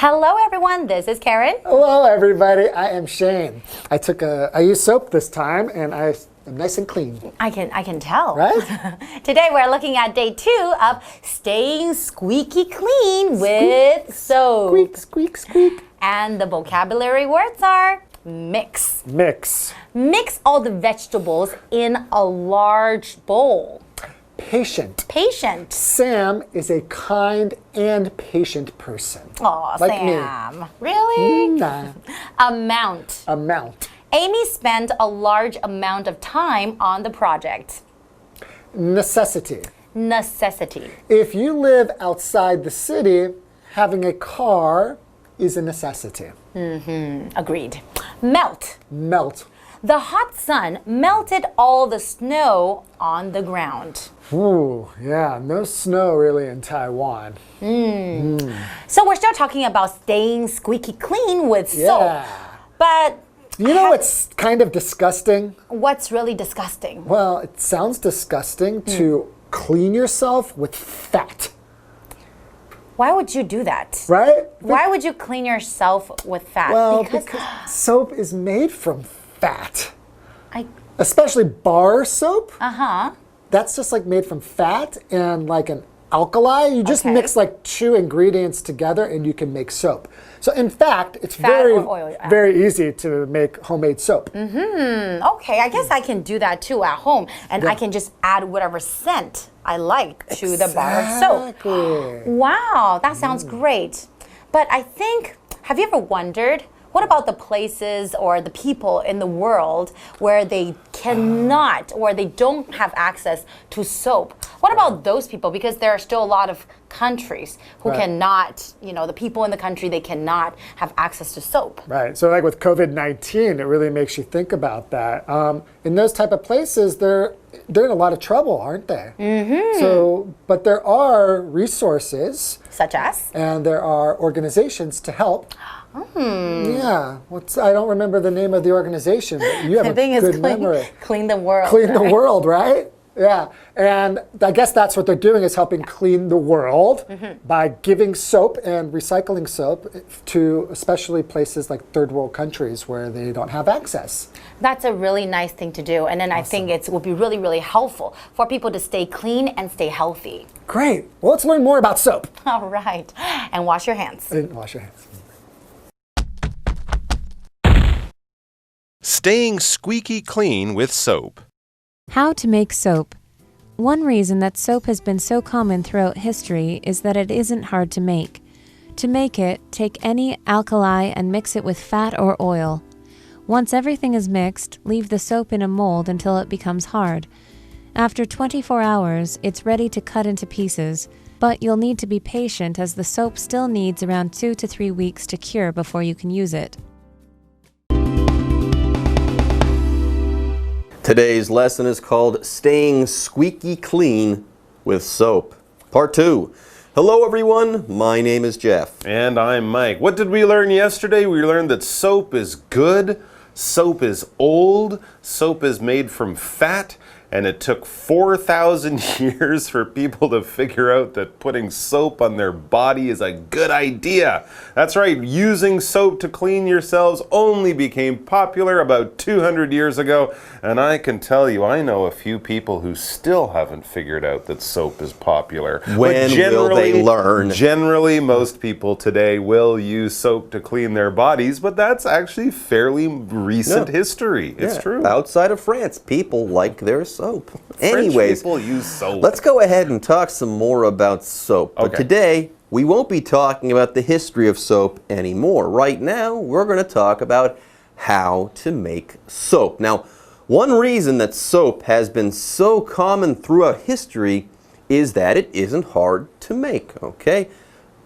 Hello everyone, this is Karen. Hello everybody, I am Shane. I used soap this time and I'm nice and clean. I can tell. Right? Today we're looking at day 2 of staying squeaky clean with soap. Squeak, squeak, squeak. And the vocabulary words are mix. Mix. Mix all the vegetables in a large bowl. Patient. Patient. Sam is a kind and patient person. Aw, like Sam. Me. Really? Nah. Amount. Amount. Amy spent a large amount of time on the project. Necessity. Necessity. If you live outside the city, having a car is a necessity. Agreed. Melt. Melt. The hot sun melted all the snow on the ground. Ooh, yeah, no snow really in Taiwan. So we're still talking about staying squeaky clean with soap. But you know what's kind of disgusting? What's really disgusting? Well, it sounds disgusting to clean yourself with fat. Why would you do that? Right? Why would you clean yourself with fat? Well, because soap is made from fat. I Especially bar soap. Uh-huh. That's just like made from fat and like an alkali. You just mix like two ingredients together and you can make soap. So in fact, it's very easy to make homemade soap. Okay, I guess I can do that too at home. And I can just add whatever scent I like to the bar of soap. Wow, that sounds great. But I think, have you ever wondered, what about the places or the people in the world where they cannot or they don't have access to soap? What about those people? Because there are still a lot of countries who cannot, the people in the country, they cannot have access to soap. Right. So like with COVID-19, it really makes you think about that. In those type of places, they're in a lot of trouble, aren't they? So, but there are resources. Such as? And there are organizations to help. Yeah, I don't remember the name of the organization, but you have a good memory. Clean the world. Clean the world, right? Yeah, and I guess that's what they're doing is helping clean the world by giving soap and recycling soap to especially places like third world countries where they don't have access. That's a really nice thing to do, and then I think it will be really, really helpful for people to stay clean and stay healthy. Great. Well, let's learn more about soap. All right, and wash your hands. And wash your hands. Staying squeaky clean with soap. How to make soap. One reason that soap has been so common throughout history is that it isn't hard to make. To make it, take any alkali and mix it with fat or oil. Once everything is mixed, leave the soap in a mold until it becomes hard. After 24 hours, it's ready to cut into pieces, but you'll need to be patient as the soap still needs around 2 to 3 weeks to cure before you can use it. Today's lesson is called Staying Squeaky Clean with Soap. Part 2. Hello everyone, my name is Jeff. And I'm Mike. What did we learn yesterday? We learned that soap is good, soap is old, soap is made from fat, and it took 4,000 years for people to figure out that putting soap on their body is a good idea. That's right, using soap to clean yourselves only became popular about 200 years ago. And I can tell you, I know a few people who still haven't figured out that soap is popular. When will they learn? Generally, most people today will use soap to clean their bodies, but that's actually fairly recent history. It's true. Outside of France, people like their soap. Anyways, people use soap. Let's go ahead and talk some more about soap. But today, we won't be talking about the history of soap anymore. Right now, we're going to talk about how to make soap. Now, one reason that soap has been so common throughout history is that it isn't hard to make, okay?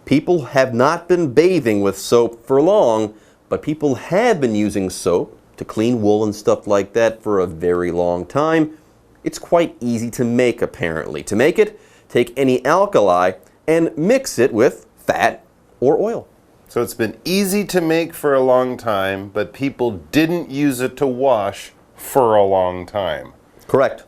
People have not been bathing with soap for long, but people have been using soap to clean wool and stuff like that for a very long time. It's quite easy to make, apparently. To make it, take any alkali and mix it with fat or oil. So it's been easy to make for a long time, but people didn't use it to wash for a long time. Correct.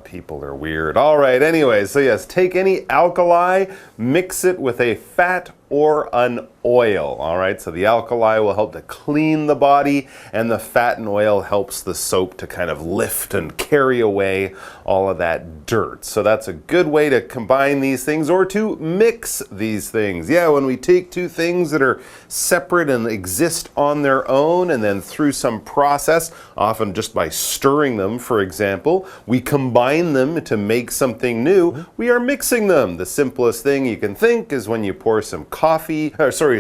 People are weird. All right, anyway, so yes, take any alkali, mix it with a fat or an oil. All right, so the alkali will help to clean the body, and the fat and oil helps the soap to kind of lift and carry away all of that dirt. So that's a good way to combine these things or to mix these things. Yeah, when we take two things that are separate and exist on their own, and then through some process, often just by stirring them, for example, we combine them to make something new, we are mixing them. The simplest thing you can think is when you pour some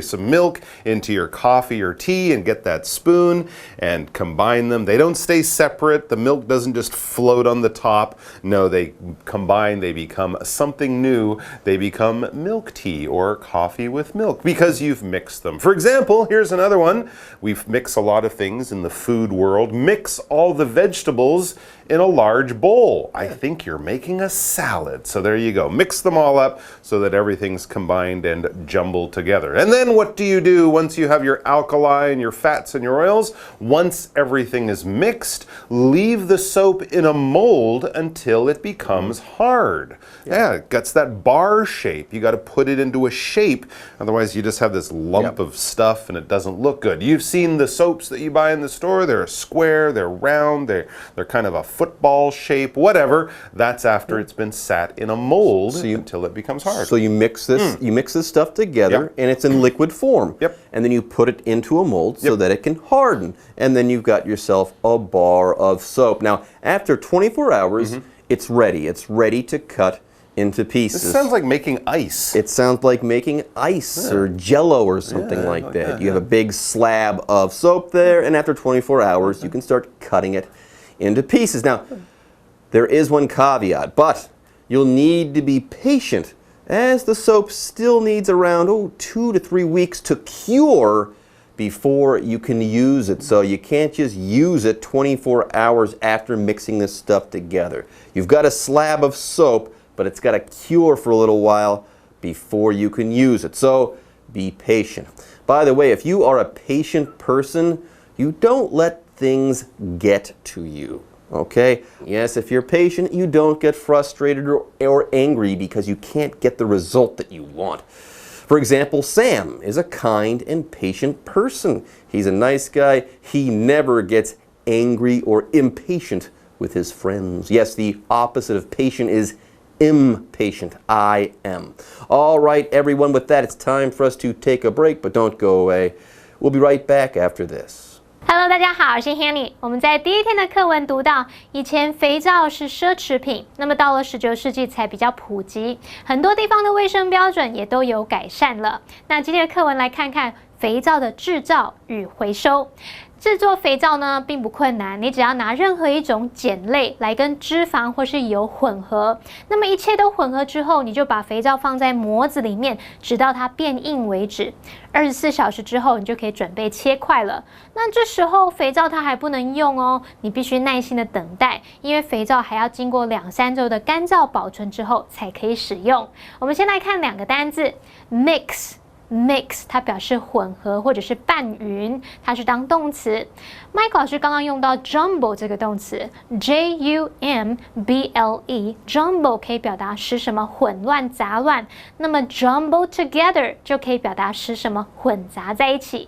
some milk into your coffee or tea and get that spoon and combine them. They don't stay separate. The milk doesn't just float on the top. No, they combine, they become something new. They become milk tea or coffee with milk because you've mixed them. For example, here's another one. We mix a lot of things in the food world. Mix all the vegetables in a large bowl. I think you're making a salad. So there you go. Mix them all up so that everything's combined and jumbled together. And then what do you do once you have your alkali and your fats and your oils? Once everything is mixed, leave the soap in a mold until it becomes hard. Yeah, it gets that bar shape. You got to put it into a shape. Otherwise, you just have this lump of stuff and it doesn't look good. You've seen the soaps that you buy in the store. They're square, they're round, they're kind of a football shape, whatever. That's after it's been sat in a mold until it becomes hard. So you mix this stuff together and it's in liquid form. And then you put it into a mold so that it can harden. And then you've got yourself a bar of soap. Now, after 24 hours, it's ready. It's ready to cut into pieces. This sounds like making ice. It sounds like making ice or jello or something like that. You have a big slab of soap there, and after 24 hours, you can start cutting it into pieces. Now, there is one caveat, but you'll need to be patient as the soap still needs around 2 to 3 weeks to cure before you can use it. So you can't just use it 24 hours after mixing this stuff together. You've got a slab of soap, but it's got to cure for a little while before you can use it. So be patient. By the way, if you are a patient person, you don't let things get to you. Okay? Yes, if you're patient, you don't get frustrated or angry because you can't get the result that you want. For example, Sam is a kind and patient person. He's a nice guy. He never gets angry or impatient with his friends. Yes, the opposite of patient is impatient. I am. All right, everyone, with that, it's time for us to take a break, but don't go away. We'll be right back after this. Hello， 大家好，我是 Hanny。我们在第一天的课文读到，以前肥皂是奢侈品，那么到了19世纪才比较普及，很多地方的卫生标准也都有改善了。那今天的课文来看看肥皂的制造与回收。制作肥皂呢并不困难，你只要拿任何一种碱类来跟脂肪或是油混合，那么一切都混合之后，你就把肥皂放在模子里面，直到它变硬为止。24小时之后，你就可以准备切块了。那这时候肥皂它还不能用哦，你必须耐心的等待，因为肥皂还要经过2-3周的干燥保存之后才可以使用。我们先来看2个单字 ，mix。它表示混合或者是拌匀，它是当动词。Mike 老师刚刚用到 jumble 这个动词 ，jumble，jumble 可以表达使什么混乱杂乱，那么 jumble together 就可以表达使什么混杂在一起。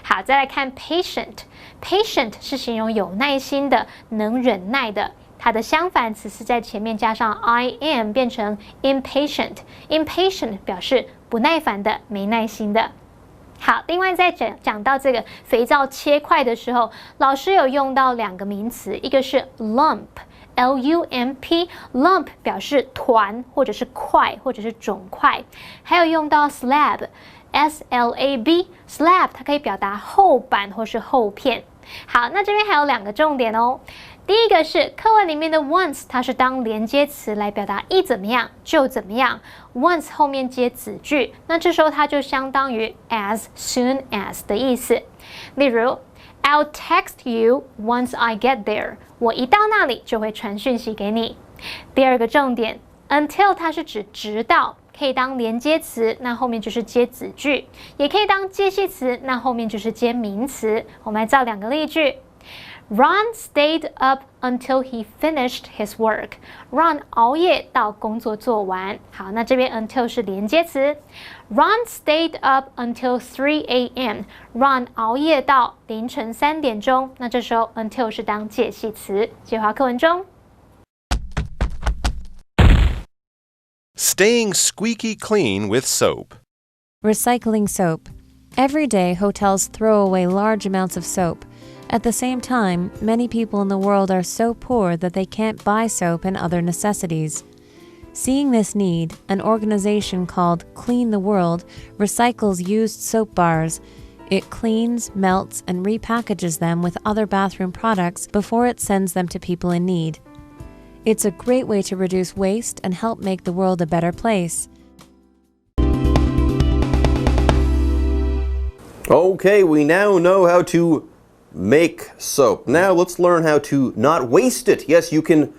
好，再来看 patient 是形容有耐心的、能忍耐的。它的相反词是在前面加上 I am 变成 impatient 表示不耐烦的、没耐心的。好，另外在讲到这个肥皂切块的时候，老师有用到2个名词，一个是 lump，lump 表示团或者是块或者是肿块，还有用到 slab，slab 它可以表达厚板或是厚片。好，那这边还有2个重点哦。第一个是课文里面的 once， 它是当连接词来表达一怎么样就怎么样 ，once 后面接子句，那这时候它就相当于 as soon as 的意思。例如 I'll text you once I get there， 我一到那里就会传讯息给你。第二个重点 until 它是指直到，可以当连接词，那后面就是接子句，也可以当介系词，那后面就是接名词。我们来造2个例句。Ron stayed up until he finished his work. Ron 熬夜到工作做完。好，那这边 until 是连接词。Ron stayed up until 3 a.m. Ron 熬夜到凌晨3点钟。那这时候 until 是当介系词。介华课文中 Staying squeaky clean with soap. Recycling soap. Every day, hotels throw away large amounts of soap. At the same time, many people in the world are so poor that they can't buy soap and other necessities. Seeing this need, an organization called Clean the World recycles used soap bars. It cleans, melts, and repackages them with other bathroom products before it sends them to people in need. It's a great way to reduce waste and help make the world a better place. Okay, we now know how to make soap. Now let's learn how to not waste it. Yes, you can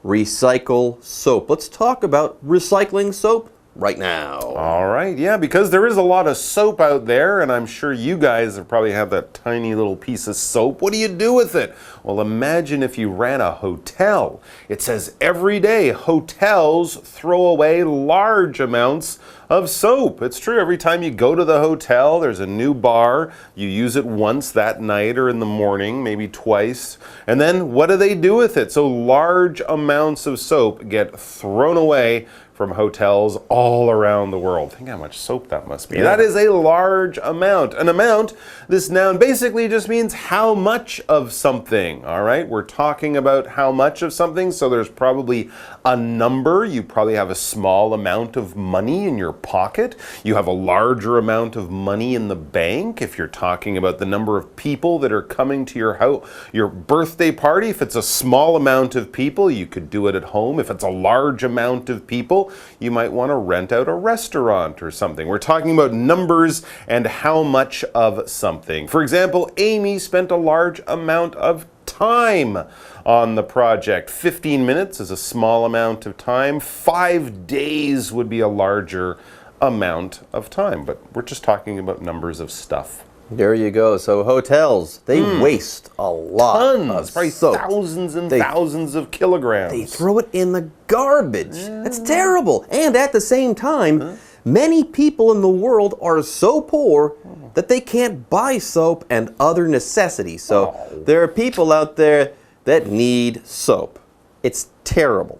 recycle soap. Let's talk about recycling soap right now. All right, yeah, because there is a lot of soap out there, and I'm sure you guys have probably had that tiny little piece of soap. What do you do with it? Well, imagine if you ran a hotel. It says every day hotels throw away large amounts of soap. It's true, every time you go to the hotel, there's a new bar. You use it once that night or in the morning, maybe twice. And then what do they do with it? So large amounts of soap get thrown away from hotels all around the world. Think how much soap that must be. Yeah. That is a large amount. An amount, this noun basically just means how much of something, all right? We're talking about how much of something, so there's probably a number. You probably have a small amount of money in your pocket. You have a larger amount of money in the bank. If you're talking about the number of people that are coming to your house, your birthday party, if it's a small amount of people, you could do it at home. If it's a large amount of people, you might want to rent out a restaurant or something. We're talking about numbers and how much of something. For example, Amy spent a large amount of time on the project. 15 minutes is a small amount of time. 5 days would be a larger amount of time, but we're just talking about numbers of stuff. There you go. So hotels, they waste a lot Tons, of probably soap. thousands and thousands of kilograms. They throw it in the garbage. That's terrible. And at the same time, many people in the world are so poor that they can't buy soap and other necessities. So there are people out there that need soap. It's terrible.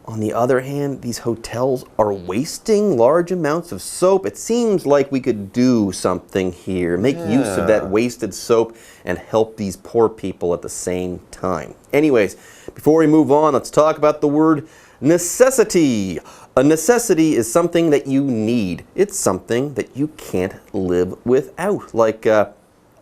On the other hand, these hotels are wasting large amounts of soap. It seems like we could do something here, make use of that wasted soap and help these poor people at the same time. Anyways, before we move on, let's talk about the word necessity. A necessity is something that you need. It's something that you can't live without, like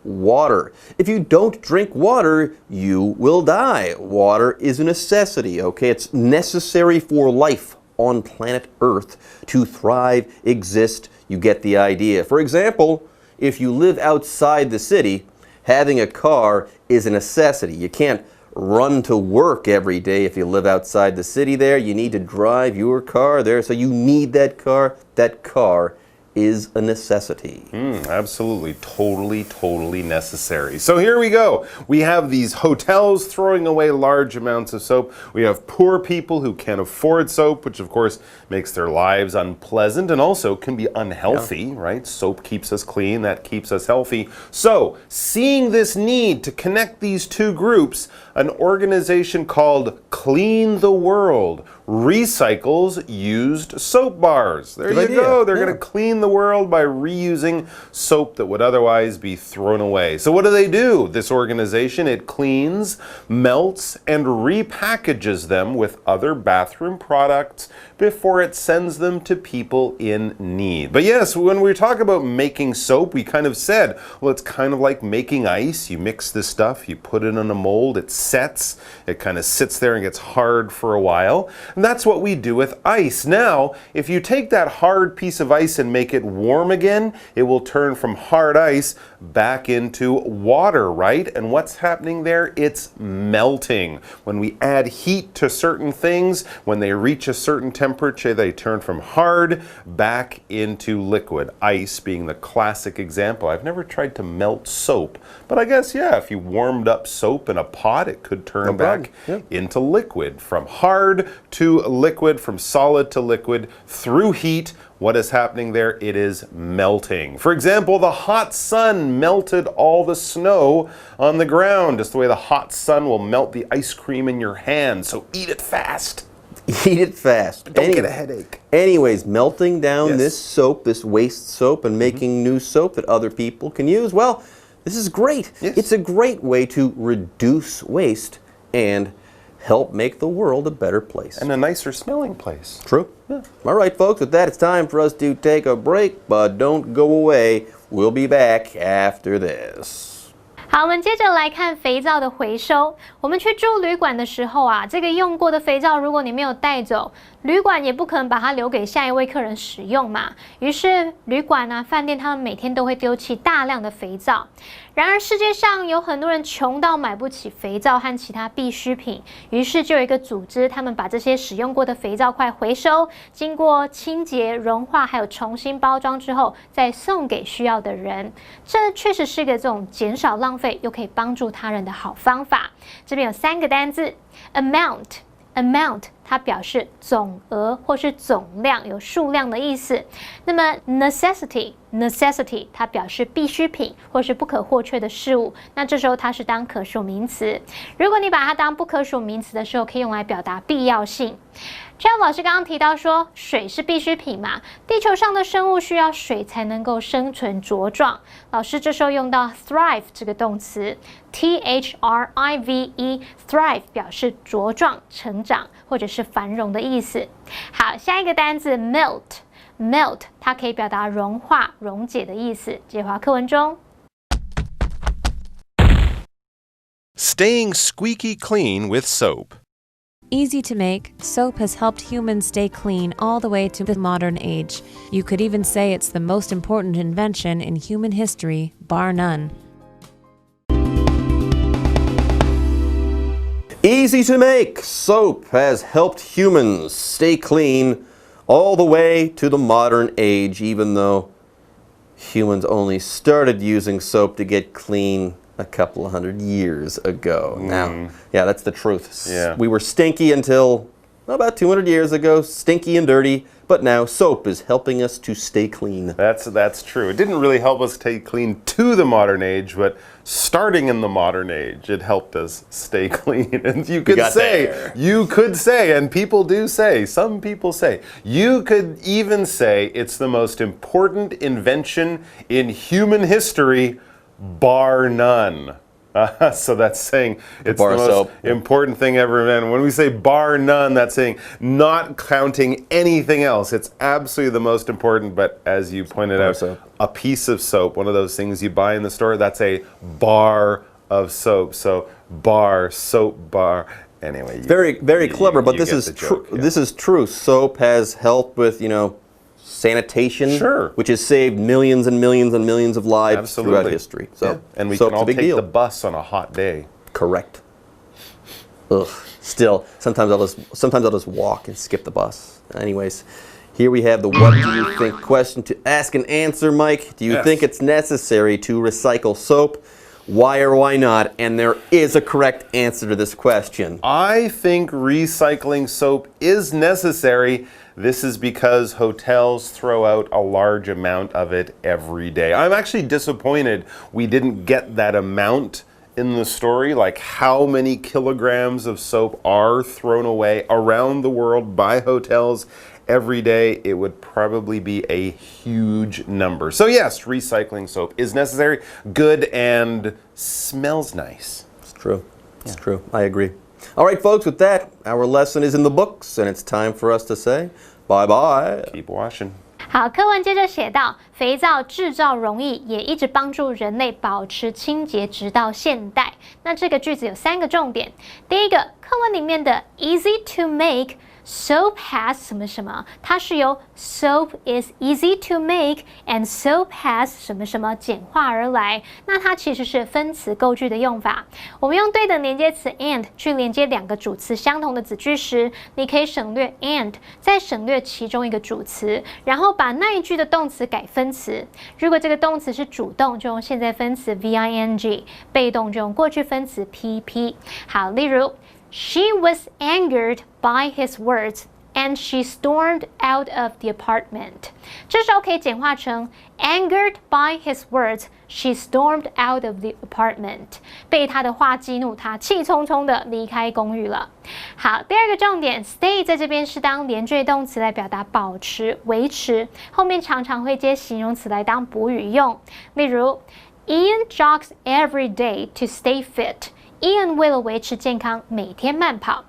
water. If you don't drink water, you will die. Water is a necessity, okay? It's necessary for life on planet Earth to thrive, exist. You get the idea. For example, if you live outside the city, having a car is a necessity. You can't run to work every day if you live outside the city there. You need to drive your car there, so you need that car. That car is a necessity. Absolutely, totally necessary. So here we go. We have these hotels throwing away large amounts of soap. We have poor people who can't afford soap, which of course makes their lives unpleasant and also can be unhealthy, right? Soap keeps us clean, that keeps us healthy. So, seeing this need to connect these two groups, an organization called Clean the World recycles used soap bars. There you go. They're going to clean the world by reusing soap that would otherwise be thrown away. So what do? This organization, it cleans, melts, and repackages them with other bathroom products before it sends them to people in need. But yes, when we talk about making soap, we kind of said, well, it's kind of like making ice. You mix this stuff, you put it in a mold, it sets, it kind of sits there and gets hard for a while. And that's what we do with ice. Now, if you take that hard piece of ice and make it warm again, it will turn from hard ice back into water, right? And what's happening there? It's melting. When we add heat to certain things, when they reach a certain temperature, they turn from hard back into liquid. Ice being the classic example. I've never tried to melt soap, but I guess, yeah, if you warmed up soap in a pot, it could turn back into liquid. From hard to liquid, from solid to liquid, through heat, What is happening there? It is melting. For example, the hot sun melted all the snow on the ground, just the way the hot sun will melt the ice cream in your hand. So eat it fast. Eat it fast. Don't get a headache. Anyways, melting down Yes. this soap, this waste soap, and making new soap that other people can use. Well, this is great. Yes. It's a great way to reduce waste and help make the world a better place. And a nicer smelling place. True. Yeah. All right, folks, with that, it's time for us to take a break, but don't go away. We'll be back after this. 好，我们接着来看肥皂的回收。我们去住旅馆的时候啊，这个用过的肥皂，如果你没有带走，旅馆也不可能把它留给下一位客人使用嘛。于是旅馆啊、饭店他们每天都会丢弃大量的肥皂。然而世界上有很多人穷到买不起肥皂和其他必需品，于是就有一个组织，他们把这些使用过的肥皂块回收，经过清洁、融化，还有重新包装之后，再送给需要的人。这确实是一个这种减少浪费又可以帮助他人的好方法。这边有3个单字 ，amount。它表示总额或是总量，有数量的意思。那么 necessity 它表示必需品或是不可或缺的事物。那这时候它是当可数名词。如果你把它当不可数名词的时候，可以用来表达必要性。这样老师刚刚提到说，水是必需品嘛，地球上的生物需要水才能够生存茁壮。老师这时候用到 thrive 这个动词 ，thrive，thrive 表示茁壮、成长或者是繁荣的意思。好，下一个单字 melt，它可以表达融化、溶解的意思。解华课文中。Staying squeaky clean with soap. Easy to make, soap has helped humans stay clean all the way to the modern age. You could even say it's the most important invention in human history, bar none. Easy to make, soap has helped humans stay clean all the way to the modern age, even though humans only started using soap to get clean a couple of hundred years ago. Now, yeah, that's the truth. Yeah. We were stinky until about 200 years ago, stinky and dirty, but now soap is helping us to stay clean. That's true. It didn't really help us stay clean to the modern age, but starting in the modern age, it helped us stay clean. And you could say, and people do say, some people say, you could even say it's the most important invention in human history, bar none. So that's saying it's the most important thing ever invented. When we say bar none, that's saying not counting anything else. It's absolutely the most important, but as you pointed out, a piece of soap, one of those things you buy in the store, that's a bar of soap. So bar, soap bar. Anyway, very clever, but this is true. Yeah. This is true. Soap has helped with, sanitation, which has saved millions and millions and millions of lives throughout history. So, yeah. And we can all take the bus on a hot day. Correct. Ugh. Still, sometimes I'll just walk and skip the bus. Anyways, here we have the what do you think question to ask and answer, Mike. Do you think it's necessary to recycle soap? Why or why not? And there is a correct answer to this question. I think recycling soap is necessary. This is because hotels throw out a large amount of it every day. I'm actually disappointed we didn't get that amount in the story, like how many kilograms of soap are thrown away around the world by hotels every day. It would probably be a huge number. So yes, recycling soap is necessary, good, and smells nice. It's true. It's true. I agree. All right, folks, with that, our lesson is in the books, and it's time for us to say bye-bye. Keep washing. 好，课文接着写到，肥皂制造容易，也一直帮助人类保持清洁，直到现代。那这个句子有3个重点。第一个，课文里面的 easy to make。Soap has 什么什么，它是由 soap is easy to make and soap has 什么什么简化而来。那它其实是分词构句的用法。我们用对等连接词 and 去连接2个主词相同的子句时，你可以省略 and， 再省略其中一个主词，然后把那一句的动词改分词。如果这个动词是主动，就用现在分词 VING； 被动就用过去分词 PP。好，例如。She was angered by his words and she stormed out of the apartment. 这时候可以简化成 angered by his words, she stormed out of the apartment. 被他的话激怒，她气冲冲的离开公寓了。好，第二个重点 stay 在这边是当连缀动词来表达保持、维持，后面常常会接形容词来当补语用。例如 Ian jogs every day to stay fit. Ian 为了维持健康，每天慢跑。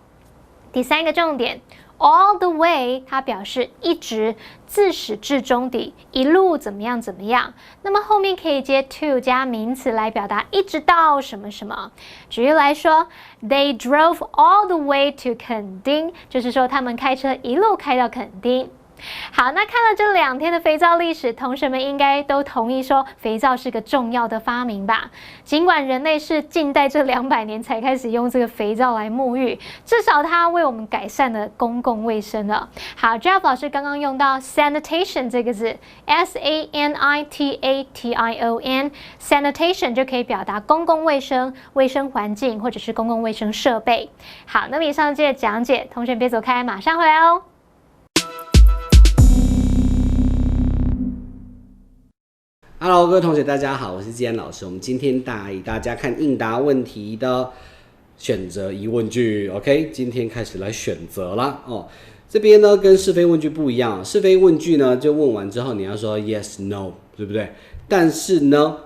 第三个重点 all the way 它表示一直自始至终的一路怎么样怎么样，那么后面可以接 to 加名词来表达一直到什么什么。举例来说 they drove all the way to 垦丁，就是说他们开车一路开到垦丁。好，那看了这2天的肥皂历史，同学们应该都同意说肥皂是个重要的发明吧？尽管人类是近代这200年才开始用这个肥皂来沐浴，至少它为我们改善了公共卫生了。好 ，Jeff 老师刚刚用到 sanitation 这个字 ，sanitation，sanitation 就可以表达公共卫生、卫生环境或者是公共卫生设备。好，那么以上这些讲解，同学别走开，马上回来哦。Hello， 各位同学，大家好，我是季安老师。我们今天带大家看应答问题的选择疑问句。OK， 今天开始来选择啦。这边呢跟是非问句不一样，是非问句呢就问完之后你要说 yes no， 对不对？但是呢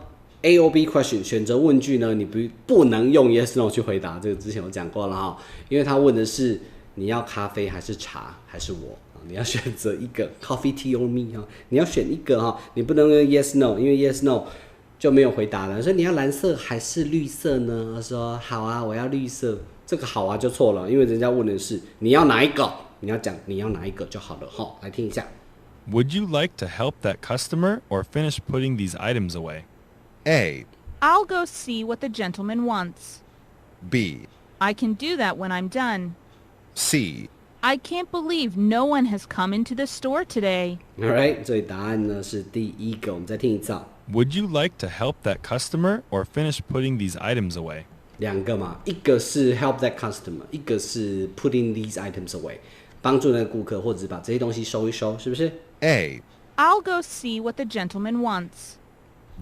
A or B question 选择问句呢，你不能用 yes no 去回答，这个之前有讲过了哈，因为他问的是你要咖啡还是茶还是我。你要选择一个 coffee tea or me 你要选一个哈，你不能用 yes no， 因为 yes no 就没有回答了。所以你要蓝色还是绿色呢？他说好啊，我要绿色。这个好啊就错了，因为人家问的是你要哪一个，你要讲你要哪一个就好了哈。来听一下。Would you like to help that customer or finish putting these items away? A. I'll go see what the gentleman wants. B. I can do that when I'm done. C. I can't believe no one has come into the store today. Alright， 所以答案呢是第一个，我们再听一次。Would you like to help that customer or finish putting these items away? 2个嘛，一个是 help that customer， 一个是 putting these items away， 帮助那个顾客或者把这些东西收一收，是不是 A. I'll go see what the gentleman wants.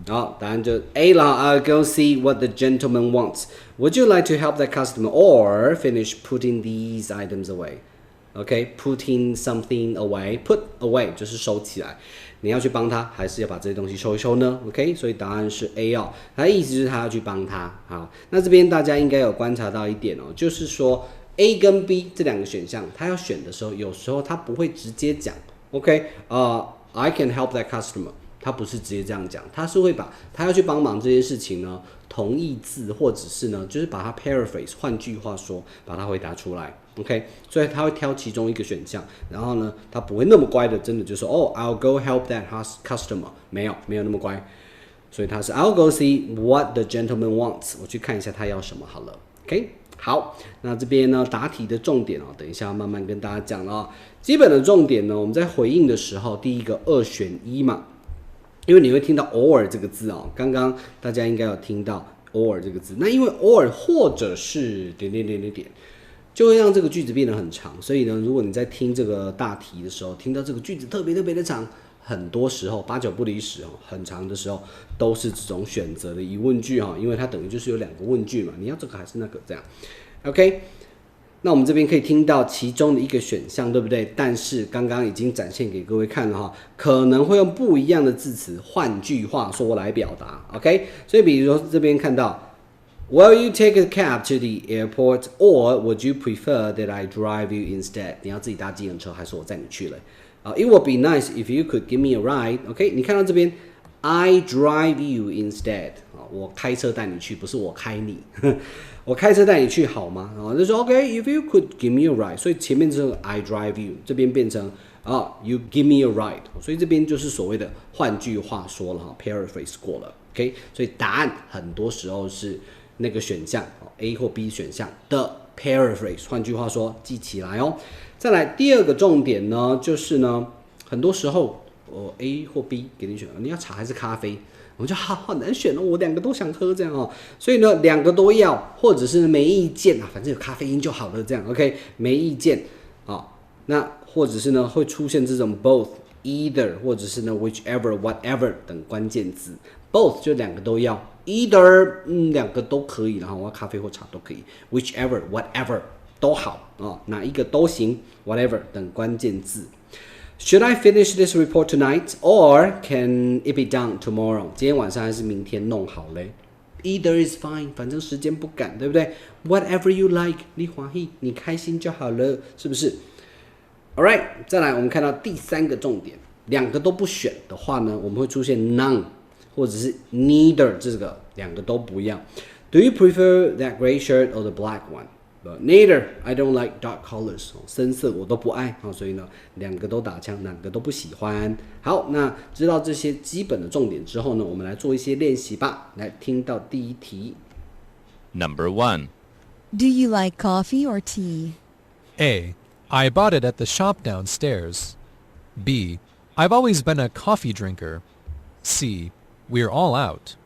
好，答案就 A 了。I'll go see what the gentleman wants. Would you like to help that customer or finish putting these items away?OK, putting something away, put away 就是收起来。你要去帮他，还是要把这些东西收一收呢 ？OK， 所以答案是 A 哦。它的意思就是他要去帮他。好，那这边大家应该有观察到一点哦，就是说 A 跟 B 这2个选项，他要选的时候，有时候他不会直接讲 OK， I can help that customer， 他不是直接这样讲，他是会把他要去帮忙这件事情呢，同义字或者是呢，就是把它 paraphrase， 换句话说，把它回答出来。OK， 所以他会挑其中一个选项，然后呢，他不会那么乖的，真的就说I'll go help that customer， 没有那么乖，所以他是 I'll go see what the gentleman wants， 我去看一下他要什么好了。OK， 好，那这边呢答题的重点等一下慢慢跟大家讲了基本的重点呢，我们在回应的时候，第一个2选1嘛，因为你会听到偶尔这个字刚刚大家应该有听到偶尔这个字，那因为偶尔或者是点点点点点。就会让这个句子变得很长，所以呢，如果你在听这个大题的时候，听到这个句子特别的长，很多时候8、9不离10很长的时候都是这种选择的疑问句因为它等于就是有2个问句嘛，你要这个还是那个这样 ，OK？ 那我们这边可以听到其中的一个选项，对不对？但是刚刚已经展现给各位看了可能会用不一样的字词，换句话说来表达 ，OK？ 所以比如说这边看到。Will you take a cab to the airport, or would you prefer that I drive you instead? 你要自己搭计程车，还是我载你去了？It would be nice if you could give me a ride. OK， 你看到这边 I drive you instead. 我开车带你去，不是我开你。我开车带你去好吗？就说 OK, if you could give me a ride. 所以前面这个 I drive you， 这边变成you give me a ride. 所以这边就是所谓的换句话说了paraphrase 过了。OK， 所以答案很多时候是。那个选项 A 或 B 选项的 paraphrase， 换句话说记起来再来第2个重点呢，就是呢，很多时候A 或 B 给你选，你要茶还是咖啡？我就好难选我2个都想喝这样所以呢2个都要，或者是没意见反正有咖啡因就好了这样 OK， 没意见那或者是呢会出现这种 both、either 或者是呢 whichever、whatever 等关键字。both 就两个都要 ，either 两个都可以，然后我要咖啡或茶都可以 ，whichever、whatever 都好啊，哪一个都行 ，whatever 等关键字。Should I finish this report tonight, or can it be done tomorrow? 今天晚上还是明天弄好嘞？Either is fine， 反正时间不赶，对不对 ？Whatever you like， 你欢喜，你开心就好了，是不是 ？All right， 再来，我们看到第三个重点，两个都不选的话呢，我们会出现 none 或者是 neither 这个两个都不要。Do you prefer that gray shirt or the black one？But neither, I don't like dark colors. 深色我都不爱，所以呢，两个都打枪，两个都不喜欢。好，那知道这些基本的重点之后呢，我们来做一些练习吧。来听到第一题。Number 1. Do you like coffee or tea? A. I bought it at the shop downstairs. B. I've always been a coffee drinker. C. We're all out.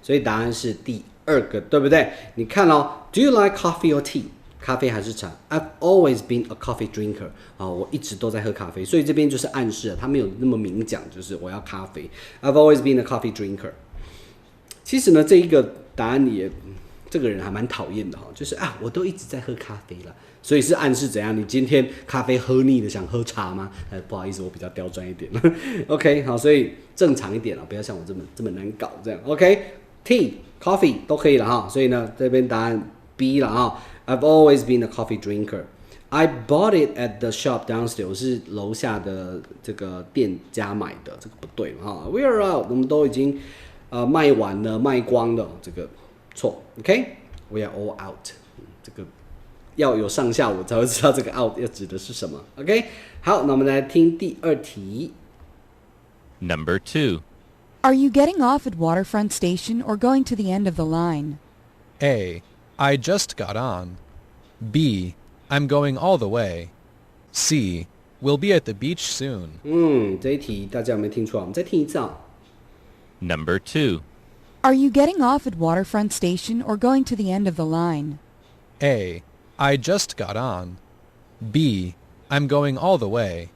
所以答案是第二个，对不对？你看哦 ，Do you like coffee or tea？ 咖啡还是茶 ？I've always been a coffee drinker。我一直都在喝咖啡，所以这边就是暗示了，他没有那么明讲，就是我要咖啡。I've always been a coffee drinker。其实呢，这一个答案也，这个人还蛮讨厌的哈，就是我都一直在喝咖啡了，所以是暗示怎样？你今天咖啡喝腻了，想喝茶吗？不好意思，我比较刁钻一点。OK， 好，所以正常一点了，不要像我这么难搞这样。OK，tea、coffee 都可以了哈，所以呢，这边答案 B 了哈。I've always been a coffee drinker. I bought it at the shop downstairs. 我是楼下的这个店家买的，这个不对嘛哈。We are out. 我们都已经卖完了，卖光了，这个错。OK，We are all out. 这个要有上下我才会知道这个 out 要指的是什么。OK， 好，那我们来听第二题。Number 2. Are you getting off at Waterfront Station or going to the end of the line? A. I just got on. B. I'm going all the way. C. We'll be at the beach soon. 这一题大家有没有听出来？我们再听一次啊。Number 2. Are you getting off at Waterfront Station or going to the end of the line? A. I just got on. B. I'm going all the way.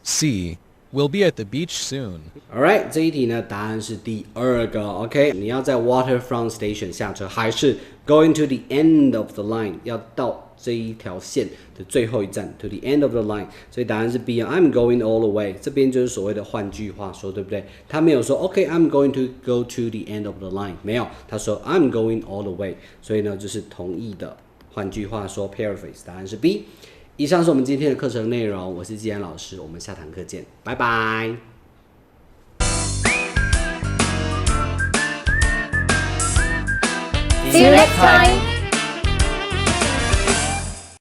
C. We'll be at the beach soon. Alright， 这一题呢，答案是第二个。OK， 你要在 Waterfront Station 下车，还是 going to the end of the line， 要到这一条线的最后一站 to the end of the line， 所以答案是 B 啊 I'm going all the way， 这边就是所谓的换句话说，对不对？他没有说 OK I'm going to go to the end of the line， 没有，他说 I'm going all the way， 所以呢就是同义的。换句话说 paraphrase， 答案是 B。以上是我们今天的课程内容，我是季安老师，我们下堂课见，拜拜。See you next time.